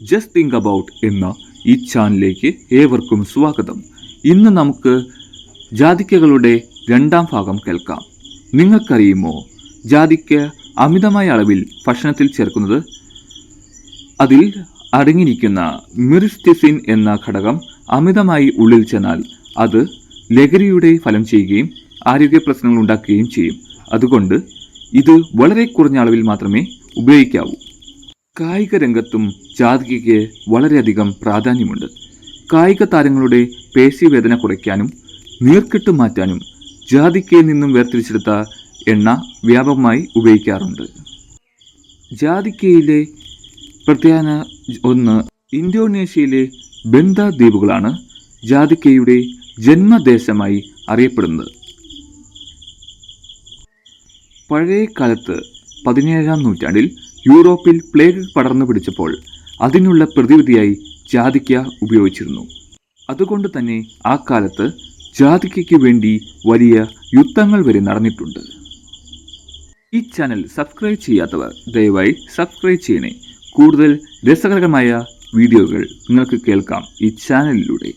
Just think about എന്ന ഈ ചാനലിലേക്ക് ഏവർക്കും സ്വാഗതം. ഇന്ന് നമുക്ക് ജാതിക്കകളുടെ രണ്ടാം ഭാഗം കേൾക്കാം. നിങ്ങൾക്കറിയുമോ, ജാതിക്ക അമിതമായ അളവിൽ ഭക്ഷണത്തിൽ ചേർക്കുന്നത് അതിൽ അടങ്ങിയിരിക്കുന്ന മിറിസ്റ്റിസിൻ എന്ന ഘടകം അമിതമായി ഉള്ളിൽ ചെന്നാൽ അത് ലഹരിയുടെ ഫലം ചെയ്യുകയും ആരോഗ്യ പ്രശ്നങ്ങൾ ഉണ്ടാക്കുകയും ചെയ്യും. അതുകൊണ്ട് ഇത് വളരെ കുറഞ്ഞ അളവിൽ മാത്രമേ ഉപയോഗിക്കാവൂ. കായിക രംഗത്തും ജാതിക്കയ്ക്ക് വളരെയധികം പ്രാധാന്യമുണ്ട്. കായിക താരങ്ങളുടെ പേശിവേദന കുറയ്ക്കാനും നീർക്കെട്ട് മാറ്റാനും ജാതിക്കയിൽ നിന്നും വേർതിരിച്ചെടുത്ത എണ്ണ വ്യാപകമായി ഉപയോഗിക്കാറുണ്ട്. ജാതിക്കയിലെ പ്രത്യേകത ഒന്ന്, ഇന്തോനേഷ്യയിലെ ബന്ദ ദ്വീപുകളാണ് ജാതിക്കയുടെ ജന്മദേശമായി അറിയപ്പെടുന്നത്. പഴയ കാലത്ത് 17-ാം നൂറ്റാണ്ടിൽ യൂറോപ്പിൽ പ്ലേഗ് പടർന്നു പിടിച്ചപ്പോൾ അതിനുള്ള പ്രതിവിധിയായി ജാതിക്ക ഉപയോഗിച്ചിരുന്നു. അതുകൊണ്ട് തന്നെ ആ കാലത്ത് ജാതിക്കയ്ക്ക് വേണ്ടി വലിയ യുദ്ധങ്ങൾ വരെ നടന്നിട്ടുണ്ട്. ഈ ചാനൽ സബ്സ്ക്രൈബ് ചെയ്യാത്തവർ ദയവായി സബ്സ്ക്രൈബ് ചെയ്യണേ. കൂടുതൽ രസകരമായ വീഡിയോകൾ നിങ്ങൾക്ക് കേൾക്കാം ഈ ചാനലിലൂടെ.